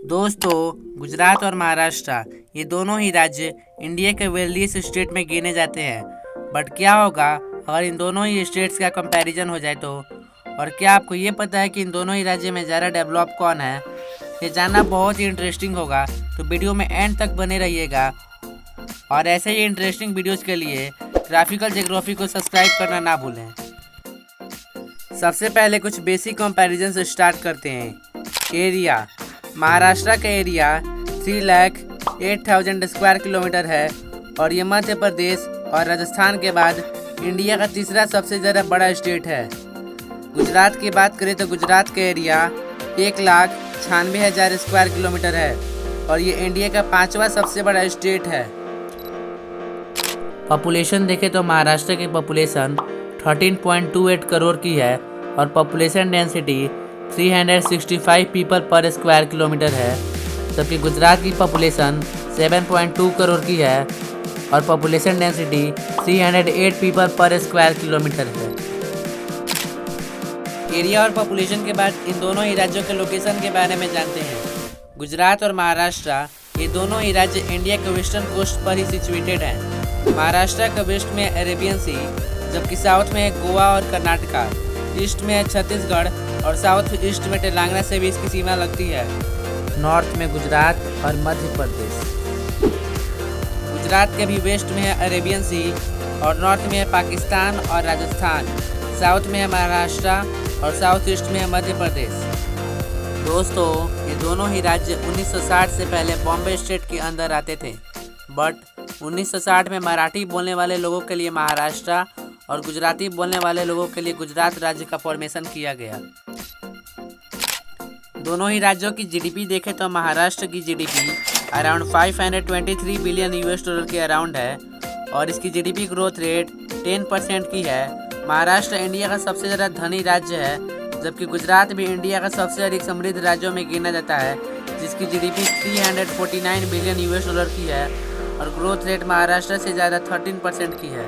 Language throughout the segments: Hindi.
दोस्तों, गुजरात और महाराष्ट्र ये दोनों ही राज्य इंडिया के वेल्दीएस्ट स्टेट में गिने जाते हैं। बट क्या होगा अगर इन दोनों ही स्टेट्स का कंपैरिजन हो जाए तो? और क्या आपको ये पता है कि इन दोनों ही राज्य में ज़्यादा डेवलप कौन है? ये जानना बहुत ही इंटरेस्टिंग होगा, तो वीडियो में एंड तक बने रहिएगा। और ऐसे ही इंटरेस्टिंग वीडियोज़ के लिए ग्राफिकल ज्योग्राफी को सब्सक्राइब करना ना भूलें। सबसे पहले कुछ बेसिक कंपैरिजन से स्टार्ट करते हैं। एरिया। महाराष्ट्र का एरिया 3,08,000 स्क्वायर किलोमीटर है और ये मध्य प्रदेश और राजस्थान के बाद इंडिया का तीसरा सबसे ज़्यादा बड़ा स्टेट है। गुजरात की बात करें तो गुजरात का एरिया 1,96,000 स्क्वायर किलोमीटर है और ये इंडिया का पांचवा सबसे बड़ा स्टेट है। पॉपुलेशन देखें तो महाराष्ट्र की पॉपुलेशन 13.28 करोड़ की है और पॉपुलेशन डेंसिटी 365 पीपल पर स्क्वायर किलोमीटर है, जबकि गुजरात की पॉपुलेशन 7.2 करोड़ की है और पॉपुलेशन डेंसिटी 308 पीपल पर स्क्वायर किलोमीटर है। एरिया और पॉपुलेशन के बाद इन दोनों ही राज्यों के लोकेशन के बारे में जानते हैं। गुजरात और महाराष्ट्र ये दोनों ही राज्य इंडिया के वेस्टर्न कोस्ट पर ही सिचुएटेड हैं। महाराष्ट्र का वेस्ट में अरेबियन सी, जबकि साउथ में है गोवा और कर्नाटका, ईस्ट में है छत्तीसगढ़ और साउथ ईस्ट में तेलंगाना से भी इसकी सीमा लगती है। नॉर्थ में गुजरात और मध्य प्रदेश। गुजरात के भी वेस्ट में है अरेबियन सी और नॉर्थ में है पाकिस्तान और राजस्थान, साउथ में है महाराष्ट्र और साउथ ईस्ट में है मध्य प्रदेश। दोस्तों, ये दोनों ही राज्य 1960 से पहले बॉम्बे स्टेट के अंदर आते थे, बट 1960 में मराठी बोलने वाले लोगों के लिए महाराष्ट्र और गुजराती बोलने वाले लोगों के लिए गुजरात राज्य का फॉर्मेशन किया गया। दोनों ही राज्यों की जीडीपी देखें तो महाराष्ट्र की GDP around 523 billion US dollar के अराउंड है और इसकी जीडीपी ग्रोथ रेट 10% की है। महाराष्ट्र इंडिया का सबसे ज़्यादा धनी राज्य है, जबकि गुजरात भी इंडिया का सबसे अधिक समृद्ध राज्यों में गिना जाता है, जिसकी जीडीपी 349 बिलियन यूएस डॉलर की है और ग्रोथ रेट महाराष्ट्र से ज़्यादा 13% की है।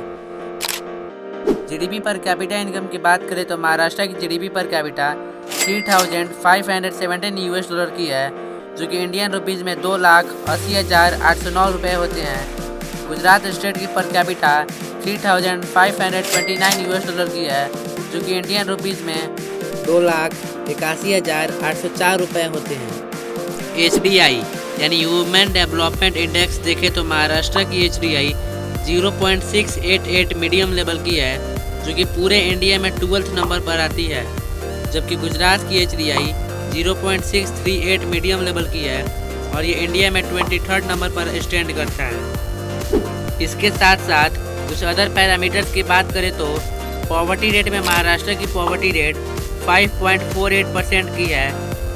जीडीपी पर कैपिटा इनकम की बात करें तो महाराष्ट्र की GDP per capita 3,517 US dollar की है, जो कि इंडियन रुपीज़ में 2,80,809 रुपये होते हैं। गुजरात स्टेट की पर कैपिटा 3,529 यूएस डॉलर की है, जो कि इंडियन रुपीज़ में 2,81,804 रुपये होते हैं। HDI यानी ह्यूमन डेवलपमेंट इंडेक्स देखें तो महाराष्ट्र की HDI 0.688 मीडियम लेवल की है, जो कि पूरे इंडिया में 12th नंबर पर आती है, जबकि गुजरात की HDI 0.638 मीडियम लेवल की है और ये इंडिया में 23rd नंबर पर स्टैंड करता है। इसके साथ साथ कुछ अदर पैरामीटर्स की बात करें तो पॉवर्टी रेट में महाराष्ट्र की पॉवर्टी रेट 5.48% की है,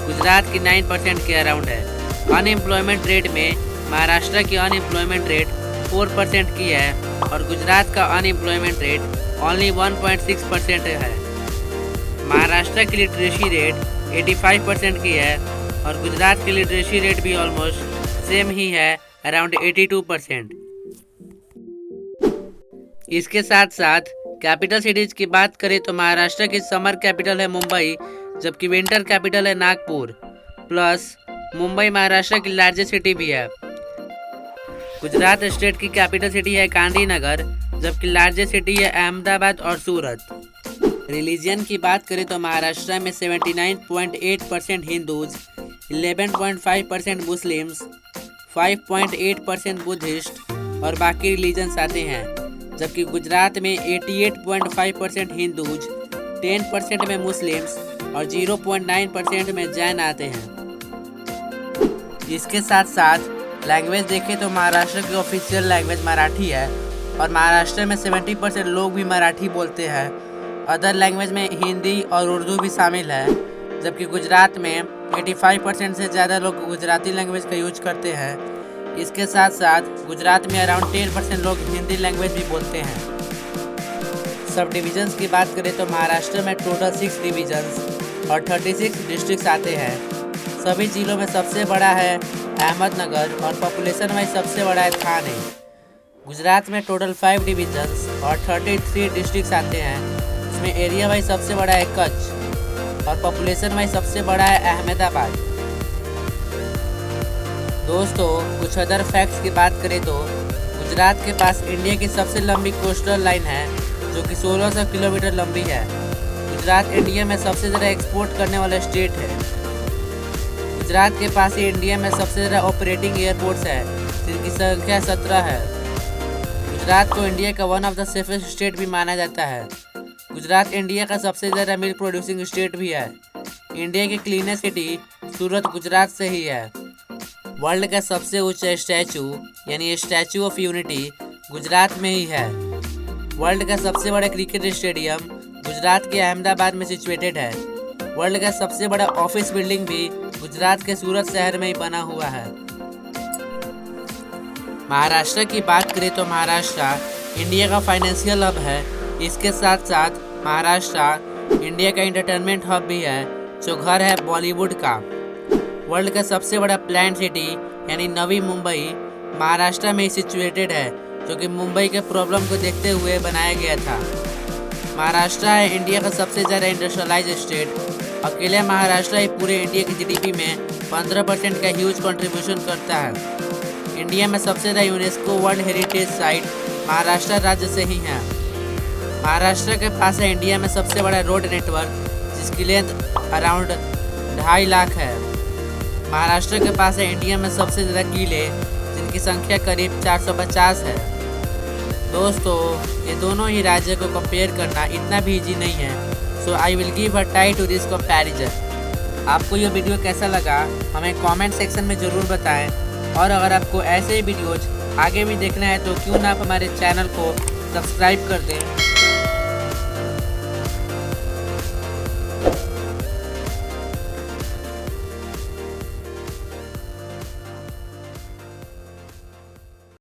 गुजरात की 9% के अराउंड है। अनएम्प्लॉयमेंट रेट में महाराष्ट्र की अनएम्प्लॉयमेंट रेट 4% की है और गुजरात का अनएम्प्लॉयमेंट रेट ओनली 1.6% है। महाराष्ट्र की लिटरेसी रेट 85% की है और गुजरात की लिटरेसी रेट भी ऑलमोस्ट सेम ही है, अराउंड 82%। इसके साथ साथ कैपिटल सिटीज़ की बात करें तो महाराष्ट्र की समर कैपिटल है मुंबई, जबकि विंटर कैपिटल है नागपुर, प्लस मुंबई महाराष्ट्र की लार्जेस्ट सिटी भी है। गुजरात स्टेट की कैपिटल सिटी है गांधीनगर, जबकि लार्जेस्ट सिटी है अहमदाबाद और सूरत। रिलीजन की बात करें तो महाराष्ट्र में 79.8% हिंदूज, 11.5% मुस्लिम्स, 5.8% बुद्धिस्ट और बाकी रिलीजन्स आते हैं, जबकि गुजरात में 88.5% हिंदूज, 10% में मुस्लिम्स और 0.9% में जैन आते हैं। इसके साथ साथ लैंग्वेज देखें तो महाराष्ट्र की ऑफिशियल लैंग्वेज मराठी है और महाराष्ट्र में 70% लोग भी मराठी बोलते हैं। अदर लैंग्वेज में हिंदी और उर्दू भी शामिल है, जबकि गुजरात में 85% से ज़्यादा लोग गुजराती लैंग्वेज का यूज करते हैं। इसके साथ साथ गुजरात में अराउंड 10% लोग हिंदी लैंग्वेज भी बोलते हैं। सब डिविजन्स की बात करें तो महाराष्ट्र में टोटल 6 डिविजन्स और 36 डिस्ट्रिक्ट्स आते हैं। सभी जिलों में सबसे बड़ा है अहमदनगर और पॉपुलेशन वाइज सबसे बड़ा है थाने। गुजरात में टोटल 5 डिविजन्स और 33 डिस्ट्रिक्ट्स आते हैं, इसमें एरिया वाइज सबसे बड़ा है कच्छ और पॉपुलेशन वाइज सबसे बड़ा है अहमदाबाद। दोस्तों कुछ अदर फैक्ट्स की बात करें तो गुजरात के पास इंडिया की सबसे लंबी कोस्टल लाइन है जो कि 1600 किलोमीटर लंबी है। गुजरात इंडिया में सबसे ज़्यादा एक्सपोर्ट करने वाला स्टेट है। गुजरात के पास ही इंडिया में सबसे ज़्यादा ऑपरेटिंग एयरपोर्ट्स है जिनकी संख्या 17 है। गुजरात को इंडिया का one of the safest state भी माना जाता है। गुजरात इंडिया का सबसे ज़्यादा मिल्क प्रोड्यूसिंग स्टेट भी है। इंडिया की क्लीनेस्ट सिटी सूरत गुजरात से ही है। वर्ल्ड का सबसे ऊंचा स्टैचू यानी स्टैचू ऑफ यूनिटी गुजरात में ही है। वर्ल्ड का सबसे बड़ा क्रिकेट स्टेडियम गुजरात के अहमदाबाद में सिचुएटेड है। वर्ल्ड का सबसे बड़ा ऑफिस बिल्डिंग भी गुजरात के सूरत शहर में ही बना हुआ है। महाराष्ट्र की बात करें तो महाराष्ट्र इंडिया का फाइनेंशियल हब है। इसके साथ साथ महाराष्ट्र इंडिया का एंटरटेनमेंट हब भी है जो घर है बॉलीवुड का। वर्ल्ड का सबसे बड़ा प्लान सिटी यानी नवी मुंबई महाराष्ट्र में ही सिचुएटेड है जो कि मुंबई के प्रॉब्लम को देखते हुए बनाया गया था। महाराष्ट्र है इंडिया का सबसे ज़्यादा इंडस्ट्रियलाइज स्टेट। अकेले महाराष्ट्र ही पूरे इंडिया की जीडीपी में 15% का ह्यूज कंट्रीब्यूशन करता है। इंडिया में सबसे ज़्यादा UNESCO world heritage site Maharashtra राज्य से ही है। महाराष्ट्र के पास है इंडिया में सबसे बड़ा रोड नेटवर्क जिसकी लेंथ अराउंड 2.5 लाख है। महाराष्ट्र के पास है इंडिया में सबसे ज़्यादा किले जिनकी संख्या करीब 450 है। दोस्तों ये दोनों ही राज्य को कंपेयर करना इतना भी इजी नहीं है, so I will give a try to this comparison. आपको ये वीडियो कैसा लगा हमें कमेंट सेक्शन में ज़रूर बताएं, और अगर आपको ऐसे ही वीडियोज आगे भी देखना है तो क्यों ना आप हमारे चैनल को सब्सक्राइब कर दें